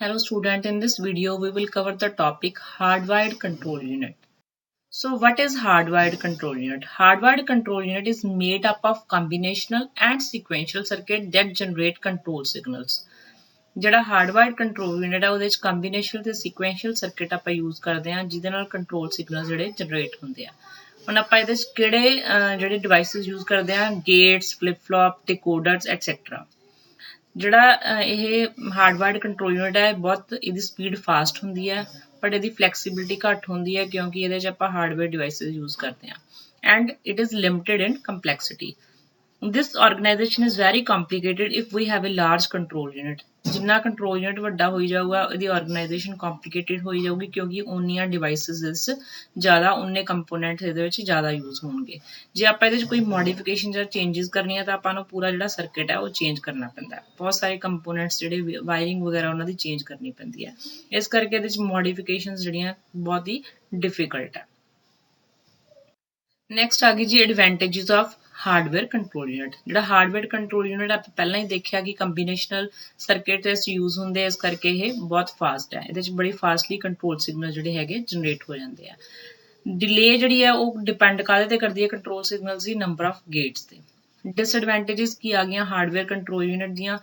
Hello student, in this video we will cover the topic hardwired control unit. So what is hardwired control unit? Hardwired control unit is made up of combinational and sequential circuit that generate control signals. ਜਿਹੜਾ ਹਾਰਡਵਾਇਰਡ control unit ਹੈ ਉਹਦੇ ਵਿੱਚ ਕੰਬੀਨੇਸ਼ਨਲ ਤੇ ਸੀਕੁਐਂਸ਼ੀਅਲ circuit ਆਪਾਂ use ਕਰਦੇ ਹਾਂ ਜਿਹਦੇ ਨਾਲ ਕੰਟਰੋਲ ਸਿਗਨਲ ਜਿਹੜੇ ਜਨਰੇਟ ਹੁੰਦੇ ਆ। ਹੁਣ ਆਪਾਂ ਇਹਦੇ ਵਿੱਚ ਕਿਹੜੇ ਜਿਹੜੇ ਡਿਵਾਈਸਿਸ ਯੂਜ਼ ਕਰਦੇ ਹਾਂ ਗੇਟਸ, ਫਲਿਪ ਫਲॉप, ਡਿਕੋਡਰਸ ਐਟਸੈਟਰਾ। ਜਿਹੜਾ ਇਹ ਹਾਰਡਵਾਇਰਡ ਕੰਟਰੋਲ ਯੂਨਿਟ ਹੈ ਬਹੁਤ ਇਹਦੀ ਸਪੀਡ ਫਾਸਟ ਹੁੰਦੀ ਹੈ ਬਟ ਇਹਦੀ ਫਲੈਕਸੀਬਿਲਿਟੀ ਘੱਟ ਹੁੰਦੀ ਹੈ ਕਿਉਂਕਿ ਇਹਦੇ 'ਚ ਆਪਾਂ ਹਾਰਡਵੇਅਰ ਡਿਵਾਈਸਿਸ ਯੂਜ਼ ਕਰਦੇ ਹਾਂ and it is limited in complexity. This organization is very complicated if we have a large control unit. ਜਿੰਨਾ ਕੰਟਰੋਲ ਯੂਨਿਟ ਵੱਡਾ ਹੋਈ ਜਾਊਗਾ ਇਹਦੀ ਆਰਗੇਨਾਈਜੇਸ਼ਨ ਕੰਪਲਿਕੇਟਡ ਹੋਈ ਜਾਊਗੀ ਕਿਉਂਕਿ ਉਨੀਆਂ ਡਿਵਾਈਸਿਸ ਇਸ ਜ਼ਿਆਦਾ ਉਨੇ ਕੰਪੋਨੈਂਟਸ ਇਹਦੇ ਵਿੱਚ ਜ਼ਿਆਦਾ ਯੂਜ਼ ਹੋਣਗੇ। ਜੇ ਆਪਾਂ ਇਹਦੇ ਵਿੱਚ ਕੋਈ ਮੋਡੀਫਿਕੇਸ਼ਨ ਜਾਂ ਚੇਂਜਸ ਕਰਨੀ ਹੈ ਤਾਂ ਆਪਾਂ ਨੂੰ ਪੂਰਾ ਜਿਹੜਾ ਸਰਕਟ ਹੈ ਉਹ ਚੇਂਜ ਕਰਨਾ ਪੈਂਦਾ ਹੈ। ਬਹੁਤ ਸਾਰੇ ਕੰਪੋਨੈਂਟਸ ਜਿਹੜੇ ਵਾਇਰਿੰਗ ਵਗੈਰਾ ਉਹਨਾਂ ਦੀ ਚੇਂਜ ਕਰਨੀ ਪੈਂਦੀ ਹੈ। ਇਸ ਕਰਕੇ ਇਹਦੇ ਵਿੱਚ ਮੋਡੀਫਿਕੇਸ਼ਨਸ ਜਿਹੜੀਆਂ ਬਹੁਤ ਹੀ ਡਿਫਿਕਲਟ ਹੈ। ਨੈਕਸਟ ਆ ਗਈ ਜੀ advantages of hardware control unit. ਜਿਹੜਾ ਹਾਰਡਵੇਅਰ ਕੰਟਰੋਲ ਯੂਨਿਟ ਆਪਾਂ ਪਹਿਲਾਂ ਹੀ ਦੇਖਿਆ ਕਿ ਕੰਬੀਨੇਸ਼ਨਲ ਸਰਕਟ ਇਸ ਯੂਜ਼ ਹੁੰਦੇ ਇਸ ਕਰਕੇ ਇਹ ਬਹੁਤ ਫਾਸਟ ਹੈ। ਇਹਦੇ 'ਚ ਬੜੀ ਫਾਸਟਲੀ ਕੰਟਰੋਲ ਸਿਗਨਲ ਜਿਹੜੇ ਹੈਗੇ ਜਨਰੇਟ ਹੋ ਜਾਂਦੇ ਆ। ਡਿਲੇ ਜਿਹੜੀ ਹੈ ਉਹ ਡਿਪੈਂਡ ਕਾਹਦੇ ਤੇ ਕਰਦੀ ਹੈ control signals the number of Gates ਤੇ। ਡਿਸਐਡਵਾਂਟੇजेस ਕੀ ਆ ਗਈਆਂ ਹਾਰਡਵੇਅਰ ਕੰਟਰੋਲ ਯੂਨਿਟ ਦੀਆਂ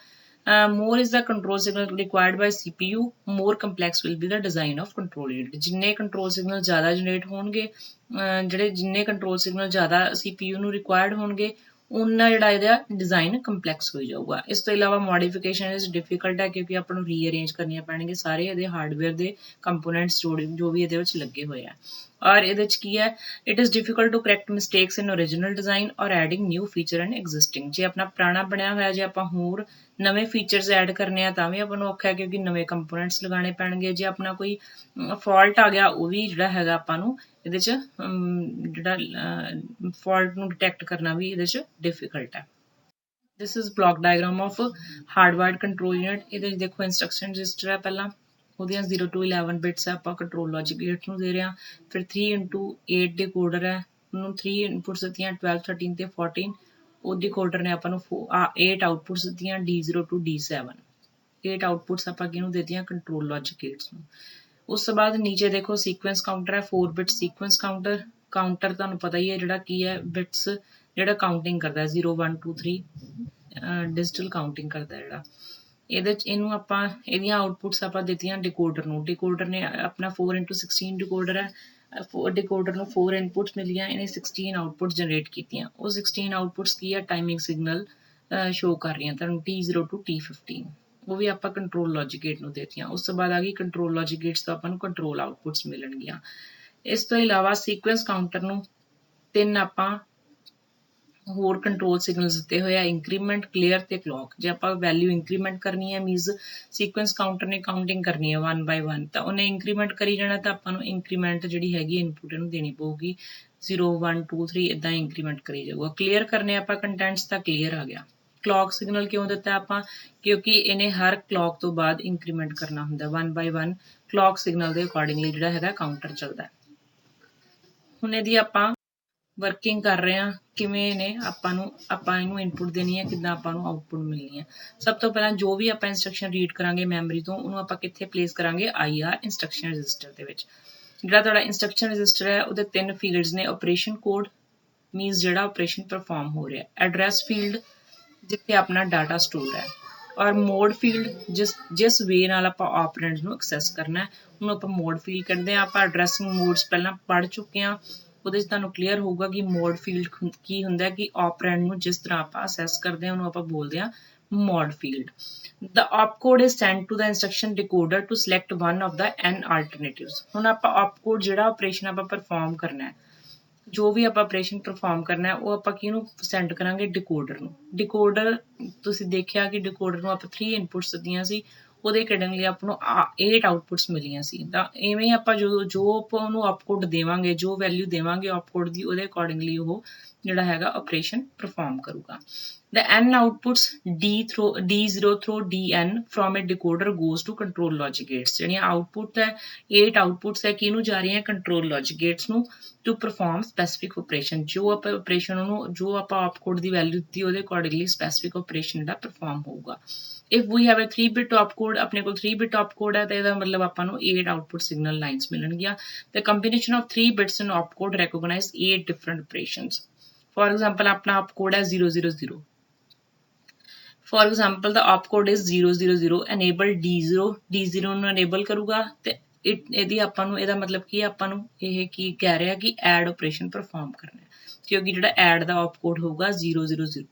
more is the control signal required by CPU, more complex will be the design of control unit. ਜਿੰਨੇ ਕੰਟਰੋਲ ਸਿਗਨਲ ਜ਼ਿਆਦਾ ਜਨਰੇਟ ਹੋਣਗੇ ਜਿੰਨੇ ਕੰਟਰੋਲ ਸਿਗਨਲ ਜ਼ਿਆਦਾ CPU ਨੂੰ ਰਿਕੁਆਇਰਡ ਹੋਣਗੇ ਉਨਾ ਜਿਹੜਾ ਇਹਦਾ ਡਿਜ਼ਾਈਨ ਕੰਪਲੈਕਸ ਹੋ ਜਾਊਗਾ। ਇਸ ਤੋਂ ਇਲਾਵਾ ਮੋਡੀਫਿਕੇਸ਼ਨ ਇਸ ਡਿਫਿਕਲਟ ਹੈ ਕਿਉਂਕਿ ਆਪਾਂ ਨੂੰ ਰੀਅਰੇਂਜ ਕਰਨੀਆਂ ਪੈਣਗੇ ਸਾਰੇ ਇਹਦੇ ਹਾਰਡਵੇਅਰ ਦੇ ਕੰਪੋਨੈਂਟਸ ਜੋ ਵੀ ਇਹਦੇ ਵਿੱਚ ਲੱਗੇ ਹੋਏ ਆ। ਔਰ ਇਹਦੇ ਵਿੱਚ ਕੀ ਹੈ it is difficult to correct mistakes in original design or adding new feature and existing. ਜੇ ਆਪਣਾ ਪੁਰਾਣਾ ਬਣਿਆ ਹੋਇਆ ਜੇ ਆਪਾਂ ਹੋਰ ਨਵੇਂ ਫੀਚਰਸ ਐਡ ਕਰਨੇ ਆ ਤਾਂ ਵੀ ਆਪਾਂ ਨੂੰ ਔਖਾ ਹੈ ਕਿਉਂਕਿ ਨਵੇਂ ਕੰਪੋਨੈਂਟਸ ਲਗਾਉਣੇ ਪੈਣਗੇ। ਜੇ ਆਪਣਾ ਕੋਈ ਫਾਲਟ ਆ ਗਿਆ ਉਹ ਵੀ ਜਿਹੜਾ ਹੈਗਾ ਆਪਾਂ ਨੂੰ ਇਹਦੇ 'ਚ ਜਿਹੜਾ ਫਾਲਟ ਨੂੰ ਡਿਟੈਕਟ ਕਰਨਾ ਵੀ ਇਹਦੇ 'ਚ ਡਿਫਿਕਲਟ ਹੈ। This is block diagram of hardwired control unit. ਇਹਦੇ 'ਚ ਦੇਖੋ ਇੰਸਟਰਕਸ਼ਨ ਰਜਿਸਟਰ ਹੈ ਪਹਿਲਾਂ ਉਹਦੀਆਂ 0 to 11 ਬਿਟਸ ਹੈ ਆਪਾਂ ਕੰਟਰੋਲ ਲੌਜਿਕ ਗੇਟ ਨੂੰ ਦੇ ਰਹੇ ਹਾਂ। ਫਿਰ 3x8 ਡਿਕੋਡਰ ਹੈ ਉਹਨੂੰ 3 ਇਨਪੁਟਸ ਦਿੱਤੀਆਂ 12, 13 ਤੇ 14। ਉਹ ਡਿਕੋਡਰ ਨੇ ਆਪਾਂ ਨੂੰ 8 ਆਊਟਪੁੱਟਸ ਦਿੱਤੀਆਂ D0 to D7। 8 ਆਊਟਪੁੱਟਸ ਆਪਾਂ ਕਿਹਨੂੰ ਦਿੱਤੀਆਂ ਕੰਟਰੋਲ ਲੌਜਿਕ ਗੇਟਸ ਨੂੰ। ਉਸ ਤੋਂ ਬਾਅਦ ਨੀਚੇ ਦੇਖੋ ਸੀਕੁਐਂਸ ਕਾਊਂਟਰ ਹੈ 4 ਬਿਟ ਸੀਕੁਐਂਸ ਕਾਊਂਟਰ। ਕਾਊਂਟਰ ਤੁਹਾਨੂੰ ਪਤਾ ਹੀ ਹੈ ਜਿਹੜਾ ਕੀ ਹੈ ਬਿਟਸ ਜਿਹੜਾ ਕਾਊਂਟਿੰਗ ਕਰਦਾ 0 1 2 3 ਡਿਜੀਟਲ ਕਾਊਂਟਿੰਗ ਕਰਦਾ ਜਿਹੜਾ। ਇਹਦੇ 'ਚ ਇਹਨੂੰ ਆਪਾਂ ਇਹਦੀਆਂ ਆਊਟਪੁੱਟਸ ਆਪਾਂ ਦਿੱਤੀਆਂ ਡਿਕੋਡਰ ਨੂੰ। ਡਿਕੋਡਰ ਨੇ ਆਪਣਾ 4x16 ਡਿਕੋਡਰ ਹੈ। ਡਿਕੋਡਰ ਨੂੰ 4 ਇਨਪੁੱਟਸ ਮਿਲੀਆਂ ਇਹਨੇ 16 ਆਊਟਪੁੱਟਸ ਜਨਰੇਟ ਕੀਤੀਆਂ। ਉਹ 16 ਆਊਟਪੁੱਟਸ ਕੀ ਆ ਟਾਈਮਿੰਗ ਸਿਗਨਲ ਸ਼ੋ ਕਰ ਰਹੀਆਂ ਤੁਹਾਨੂੰ T0 to T15। ਉਹ ਵੀ ਆਪਾਂ ਕੰਟਰੋਲ ਲੌਜਿਕ ਗੇਟ ਨੂੰ ਦੇਤੀਆਂ। ਉਸ ਤੋਂ ਬਾਅਦ ਆ ਗਈ ਕੰਟਰੋਲ ਲੌਜਿਕ ਗੇਟਸ ਤੋਂ ਆਪਾਂ ਨੂੰ ਕੰਟਰੋਲ ਆਊਟਪੁੱਟਸ ਮਿਲਣਗੀਆਂ। ਇਸ ਤੋਂ ਇਲਾਵਾ ਸੀਕੁਐਂਸ ਕਾਊਂਟਰ ਨੂੰ 3 ਆਪਾਂ ਹੋਰ ਕੰਟਰੋਲ ਸਿਗਨਲਸ ਦਿੱਤੇ ਹੋਏ ਆ ਇੰਕਰੀਮੈਂਟ, ਕਲੀਅਰ ਤੇ ਕਲੌਕ। ਜੇ ਆਪਾਂ ਵੈਲਿਊ ਇੰਕਰੀਮੈਂਟ ਕਰਨੀ ਹੈ ਮੀਨਸ ਸੀਕੁਐਂਸ ਕਾਊਂਟਰ ਨੇ ਕਾਊਂਟਿੰਗ ਕਰਨੀ ਹੈ 1 by 1 ਤਾਂ ਉਹਨੇ ਇੰਕਰੀਮੈਂਟ ਕਰੀ ਜਾਣਾ ਤਾਂ ਆਪਾਂ ਨੂੰ ਇੰਕਰੀਮੈਂਟ ਜਿਹੜੀ ਹੈਗੀ ਇਨਪੁਟ ਇਹਨੂੰ ਦੇਣੀ ਪਊਗੀ 0 1 2 3 ਇੱਦਾਂ ਇੰਕਰੀਮੈਂਟ ਕਰੀ ਜਾਊਗਾ। ਕਲੀਅਰ ਕਰਨੇ ਆਪਾਂ ਕੰਟੈਂਟਸ ਤਾਂ ਕਲੀਅਰ ਆ ਗਿਆ। ਕਲੌਕ ਸਿਗਨਲ ਕਿਉਂ ਦਿੱਤਾ ਆਪਾਂ ਕਿਉਂਕਿ ਇਹਨੇ ਹਰ ਕਲੌਕ ਤੋਂ ਬਾਅਦ ਇੰਕਰੀਮੈਂਟ ਕਰਨਾ ਹੁੰਦਾ 1 by 1 ਕਲੌਕ ਸਿਗਨਲ ਦੇ ਅਕੋਰਡਿੰਗਲੀ ਜਿਹੜਾ ਹੈਗਾ ਕਾਊਂਟਰ ਚੱਲਦਾ। ਹੁਣ ਇਹਦੀ ਆਪਾਂ ਵਰਕਿੰਗ ਕਰ ਰਹੇ ਹਾਂ ਕਿਵੇਂ ਨੇ ਆਪਾਂ ਇਹਨੂੰ ਇਨਪੁਟ ਦੇਣੀ ਹੈ ਕਿੱਦਾਂ ਆਪਾਂ ਨੂੰ ਆਊਟਪੁੱਟ ਮਿਲਣੀ ਹੈ। ਸਭ ਤੋਂ ਪਹਿਲਾਂ ਜੋ ਵੀ ਆਪਾਂ ਇੰਸਟਰਕਸ਼ਨ ਰੀਡ ਕਰਾਂਗੇ ਮੈਮਰੀ ਤੋਂ ਉਹਨੂੰ ਆਪਾਂ ਕਿੱਥੇ ਪਲੇਸ ਕਰਾਂਗੇ IR ਇੰਸਟਰਕਸ਼ਨ ਰਜਿਸਟਰ ਦੇ ਵਿੱਚ। ਜਿਹੜਾ ਤੁਹਾਡਾ ਇੰਸਟਰਕਸ਼ਨ ਰਜਿਸਟਰ ਹੈ ਉਹਦੇ 3 ਫੀਲਡਸ ਨੇ ਆਪਰੇਸ਼ਨ ਕੋਡ ਮੀਨਸ ਜਿਹੜਾ ਆਪਰੇਸ਼ਨ ਪਰਫਾਰਮ ਹੋ ਰਿਹਾ, ਐਡਰੈਸ ਫੀਲਡ ਜਿੱਥੇ ਆਪਣਾ ਡਾਟਾ ਸਟੋਰ ਹੈ ਔਰ ਮੋਡ ਫੀਲਡ ਜਿਸ ਵੇ ਨਾਲ ਆਪਾਂ ਆਪਰੈਂਡ ਨੂੰ ਐਕਸੈਸ ਕਰਨਾ ਉਹਨੂੰ ਆਪਾਂ ਮੋਡ ਫੀਲਡ ਕਹਿੰਦੇ ਹਾਂ। ਆਪਾਂ ਐਡਰੈਸਿੰਗ ਮੋਡਸ ਪਹਿਲਾਂ ਪੜ੍ਹ ਚੁੱਕੇ ਹਾਂ ਉਹਦੇ 'ਚ ਤੁਹਾਨੂੰ ਕਲੀਅਰ ਹੋਊਗਾ ਕਿ ਮੋਡ ਫੀਲਡ ਕੀ ਹੁੰਦਾ ਕਿ ਆਪਰੈਂਡ ਨੂੰ ਜਿਸ ਤਰ੍ਹਾਂ ਆਪਾਂ ਅਸੈਸ ਕਰਦੇ ਹਾਂ ਉਹਨੂੰ ਆਪਾਂ ਬੋਲਦੇ ਹਾਂ mode field. The opcode is sent to the instruction decoder to select one of the n alternatives। ਹੁਣ ਆਪਾਂ opcode ਜਿਹੜਾ ਆਪਰੇਸ਼ਨ ਆਪਾਂ ਪਰਫਾਰਮ ਕਰਨਾ ਹੈ ਜੋ ਵੀ ਆਪਾਂ ਆਪਰੇਸ਼ਨ ਪਰਫਾਰਮ ਕਰਨਾ ਹੈ ਉਹ ਆਪਾਂ ਕਿਹਨੂੰ ਸੈਂਡ ਕਰਾਂਗੇ ਡਿਕੋਡਰ ਨੂੰ। ਡਿਕੋਡਰ ਤੁਸੀਂ ਦੇਖਿਆ ਕਿ ਡਿਕੋਡਰ ਨੂੰ ਆਪਾਂ 3 ਇਨਪੁਟਸ ਦਿੱਤੀਆਂ ਸੀ ਉਹਦੇ ਅਕੋਰਡਿੰਗਲੀ ਆਪਾਂ ਨੂੰ 8 ਆਊਟਪੁੱਟਸ ਮਿਲੀਆਂ ਸੀ। ਤਾਂ ਇਵੇਂ ਆਪਾਂ ਜੋ ਆਪਾਂ ਉਹਨੂੰ ਆਪਕੋਡ ਦੇਵਾਂਗੇ ਜੋ ਵੈਲਿਊ ਦੇਵਾਂਗੇ ਆਪਕੋਡ ਦੀ ਉਹਦੇ ਅਕੋਰਡਿੰਗਲੀ ਉਹ ਜਿਹੜਾ ਹੈਗਾ ਆਪਰੇਸ਼ਨ ਪਰਫਾਰਮ ਕਰੂਗਾ। The n outputs D0 through Dn from a decoder goes to control logic gates। ਜਿਹੜੀਆਂ ਆਊਟਪੁੱਟ ਹੈ 8 ਆਊਟਪੁੱਟਸ ਹੈ ਕਿਹਨੂੰ ਜਾ ਰਹੀਆਂ ਕੰਟਰੋਲ ਲੌਜਿਕ ਗੇਟਸ ਨੂੰ to perform specific operation। ਜੋ ਆਪਾਂ ਆਪਰੇਸ਼ਨ ਉਹਨੂੰ ਜੋ ਆਪਾਂ ਆਪਕੋਡ ਦੀ ਵੈਲਿਊ ਦਿੱਤੀ ਉਹਦੇ ਅਕੋਰਡਿੰਗਲੀ ਸਪੈਸੀਫਿਕ ਆਪਰੇਸ਼ਨ ਜਿਹੜਾ ਪਰਫਾਰਮ ਹੋਊਗਾ। if we have a 3-bit opcode, ਆਪਣੇ ਕੋਲ 3-bit opcode ਹੈ ਤਾਂ ਇਹਦਾ ਮਤਲਬ ਆਪਾਂ ਨੂੰ 8 output signal lines ਮਿਲਣਗੀਆਂ। The combination of 3 bits in opcode recognize 8 different operations. For example, ਆਪਣਾ opcode ਹੈ 000. For example, the opcode is 000 enable D0, D0 ਨੂੰ enable ਕਰੂਗਾ ਤੇ ਇਹਦੀ ਆਪਾਂ ਨੂੰ ਇਹਦਾ ਮਤਲਬ ਕੀ ਹੈ, ਆਪਾਂ ਨੂੰ ਇਹ ਕੀ ਕਹਿ ਰਿਹਾ ਕਿ add operation perform ਕਰਨਾ ਹੈ, ਕਿਉਂਕਿ ਜਿਹੜਾ add ਦਾ opcode ਹੋਊਗਾ 000।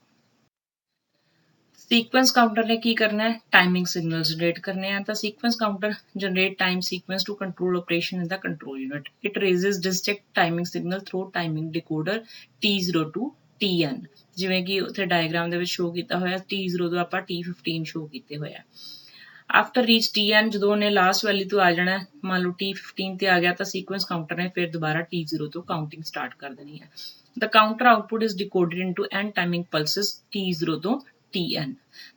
सीक्वेंस काउंटर ने की करना है, टाइमिंग सिग्नल जनरेट करने हैं। तो sequence counter generate time sequence to control operation in the control unit. It raises distinct timing signal through timing decoder T0 to TN, ਜਿਵੇਂ ਕਿ ਉੱਥੇ ਡਾਇਗਰਾਮ ਦੇ ਵਿੱਚ ਸ਼ੋ ਕੀਤਾ ਹੋਇਆ T0 ਤੋਂ ਆਪਾਂ T15 ਸ਼ੋ ਕੀਤੇ ਹੋਏ ਆ। ਆਫਟਰ ਰੀਚ TN, ਜਦੋਂ ਉਹਨੇ ਲਾਸਟ ਵੈਲਿਊ ਤੋਂ ਆ ਜਾਣਾ, ਮੰਨ ਲਓ T15 ਤੇ ਆ ਗਿਆ ਤਾਂ ਸੀਕੁਐਂਸ ਕਾਊਂਟਰ ਨੇ ਫਿਰ ਦੁਬਾਰਾ T0 ਤੋਂ ਕਾਊਂਟਿੰਗ ਸਟਾਰਟ ਕਰ ਦੇਣੀ ਹੈ। The counter output is decoded into n timing pulses T0 ਤੋਂ TN.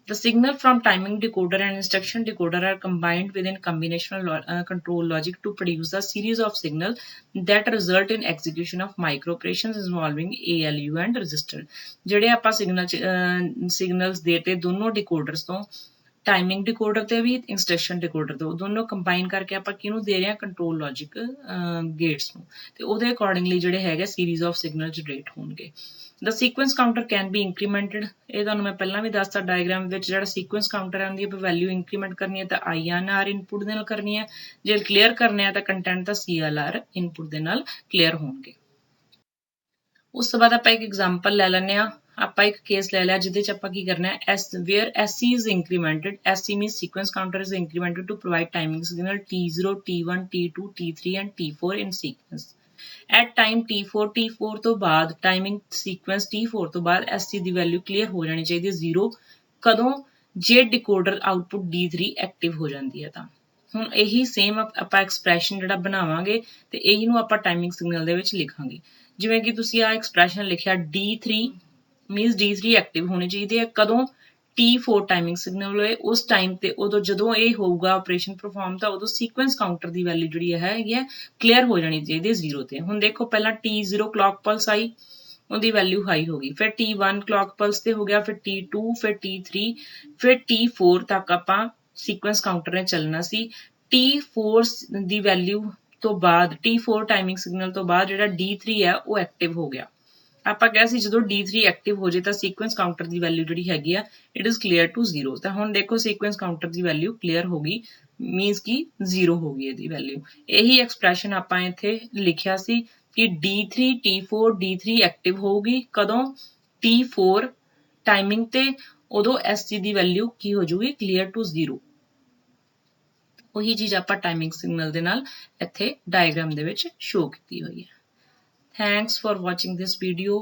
The signal from timing decoder and instruction decoder are combined within combinational control logic to produce a series of signals that result in execution of micro operations involving ALU and register. ਜਿਹੜੇ ਆਪਾਂ signals ਦੇਤੇ ਦੋਨੋਂ decoders ਤੋਂ, timing ਡਿਕੋਡਰ ਤੇ ਵੀ instruction ਡਿਕੋਡਰ ਤੋਂ, ਦੋਨੋਂ combine ਕਰਕੇ ਆਪਾਂ ਕਿਹਨੂੰ ਦੇ ਰਹੇ ਹਾਂ, ਕੰਟਰੋਲ ਲੌਜਿਕ ਗੇਟਸ ਨੂੰ, ਤੇ ਉਹਦੇ ਅਕੋਰਡਿੰਗਲੀ ਜਿਹੜੇ ਹੈਗੇ ਸੀਰੀਜ਼ ਆਫ ਸਿਗਨਲ ਜਨਰੇਟ ਹੋਣਗੇ। The sequence counter can be incremented. ਇਹ ਤੁਹਾਨੂੰ ਮੈਂ ਪਹਿਲਾਂ ਵੀ ਦੱਸਤਾ ਡਾਇਗਰਾਮ ਵਿੱਚ, ਜਿਹੜਾ sequence counter ਹੈ ਉਹਦੀ ਆਪਾਂ ਵੈਲਿਊ ਇੰਕਰੀਮੈਂਟ ਕਰਨੀ ਹੈ ਤਾਂ INR ਇਨਪੁਟ ਦੇ ਨਾਲ ਕਰਨੀ ਹੈ, ਜੇ ਕਲੀਅਰ ਕਰਨੇ ਆ ਤਾਂ ਕੰਟੈਂਟ ਤਾਂ CLR ਇਨਪੁਟ ਦੇ ਨਾਲ ਕਲੀਅਰ ਹੋਣਗੇ। ਉਸ ਤੋਂ ਬਾਅਦ ਆਪਾਂ ਇੱਕ ਐਗਜ਼ਾਮਪਲ ਲੈ ਲੈਂਦੇ ਹਾਂ। ਆਪਾਂ ਇੱਕ ਕੇਸ ਲੈ ਲਿਆ ਜਿਹਦੇ ਚ ਆਪਾਂ ਕੀ ਕਰਨਾ ਹੈ, where SC is incremented. SC means sequence counter is incremented to provide timing signal T0, T1, T2, T3 and T4 in sequence. At time T4 ਤੋਂ ਬਾਅਦ ਟਾਈਮਿੰਗ ਸੀਕੁਐਂਸ T4 ਤੋਂ ਬਾਅਦ SC ਦੀ ਵੈਲਿਊ ਕਲੀਅਰ ਹੋ ਜਾਣੀ ਚਾਹੀਦੀ ਹੈ 0, ਕਦੋਂ, ਜੇ ਡਿਕੋਡਰ ਆਊਟਪੁੱਟ D3 ਐਕਟਿਵ ਹੋ ਜਾਂਦੀ ਹੈ ਤਾਂ। ਹੁਣ ਇਹੀ ਸੇਮ ਆਪਾਂ ਐਕਸਪ੍ਰੈਸ਼ਨ ਜਿਹੜਾ ਬਣਾਵਾਂਗੇ ਤੇ ਇਹੀ ਨੂੰ ਆਪਾਂ ਟਾਈਮਿੰਗ ਸਿਗਨਲ ਦੇ ਵਿੱਚ ਲਿਖਾਂਗੇ। ਜਿਵੇਂ ਕਿ ਤੁਸੀਂ ਆਹ ਐਕਸਪ੍ਰੈਸ਼ਨ ਲਿਖਿਆ D3 ਮੀਨਸ D3 ਐਕਟਿਵ ਹੋਣੀ ਚਾਹੀਦੀ ਹੈ ਕਦੋਂ, T4 ਟਾਈਮਿੰਗ ਸਿਗਨਲ ਹੋਏ ਉਸ ਟਾਈਮ ਤੇ, ਉਦੋਂ ਜਦੋਂ ਇਹ ਹੋਊਗਾ ਆਪਰੇਸ਼ਨ ਪਰਫਾਰਮ ਤਾਂ ਉਦੋਂ ਸੀਕੁਐਂਸ ਕਾਊਂਟਰ ਦੀ ਵੈਲਿਊ ਜਿਹੜੀ ਹੈਗੀ ਹੈ ਕਲੀਅਰ ਹੋ ਜਾਣੀ ਚਾਹੀਦੀ ਹੈ 0 ਤੇ। ਹੁਣ ਦੇਖੋ ਪਹਿਲਾਂ T0 ਕਲੌਕ ਪਲਸ ਆਈ, ਉਹਦੀ ਵੈਲਿਊ ਹਾਈ ਹੋ ਗਈ, ਫਿਰ T1 ਕਲੌਕ ਪਲਸ ਤੇ ਹੋ ਗਿਆ, ਫਿਰ T2, ਫਿਰ T3, ਫਿਰ T4 ਤੱਕ ਆਪਾਂ ਸੀਕੁਐਂਸ ਕਾਊਂਟਰ ਨੇ ਚੱਲਣਾ ਸੀ। T4 ਦੀ ਵੈਲਿਊ ਤੋਂ ਬਾਅਦ, T4 ਟਾਈਮਿੰਗ ਸਿਗਨਲ ਤੋਂ ਬਾਅਦ ਜਿਹੜਾ D3 ਹੈ ਉਹ ਐਕਟਿਵ ਹੋ ਗਿਆ। ਆਪਾਂ ਕਿਹਾ ਸੀ ਜਦੋਂ D3 ਐਕਟਿਵ ਹੋ ਜੇ ਤਾਂ ਸੀਕੁਐਂਸ ਕਾਊਂਟਰ ਦੀ ਵੈਲਿਊ ਜਿਹੜੀ ਹੈਗੀ ਆ ਇਟ ਇਜ਼ ਕਲੀਅਰ ਟੂ 0। ਤਾਂ ਹੁਣ ਦੇਖੋ ਸੀਕੁਐਂਸ ਕਾਊਂਟਰ ਦੀ ਵੈਲਿਊ ਕਲੀਅਰ ਹੋ ਗਈ, ਮੀਨਸ ਕਿ 0 ਹੋ ਗਈ ਇਹਦੀ ਵੈਲਿਊ। ਇਹੀ ਐਕਸਪ੍ਰੈਸ਼ਨ ਆਪਾਂ ਇੱਥੇ ਲਿਖਿਆ ਸੀ ਕਿ D3 T4 D3 ਐਕਟਿਵ ਹੋਊਗੀ ਕਦੋਂ, T4 ਟਾਈਮਿੰਗ ਤੇ, ਉਦੋਂ SC ਦੀ ਵੈਲਿਊ ਕੀ ਹੋ ਜਾਊਗੀ, ਕਲੀਅਰ ਟੂ 0। ਉਹੀ ਚੀਜ਼ ਆਪਾਂ ਟਾਈਮਿੰਗ ਸਿਗਨਲ ਦੇ ਨਾਲ ਇੱਥੇ ਡਾਇਗਰਾਮ ਦੇ ਵਿੱਚ ਸ਼ੋ ਕੀਤੀ ਹੋਈ ਹੈ। Thanks for watching this video.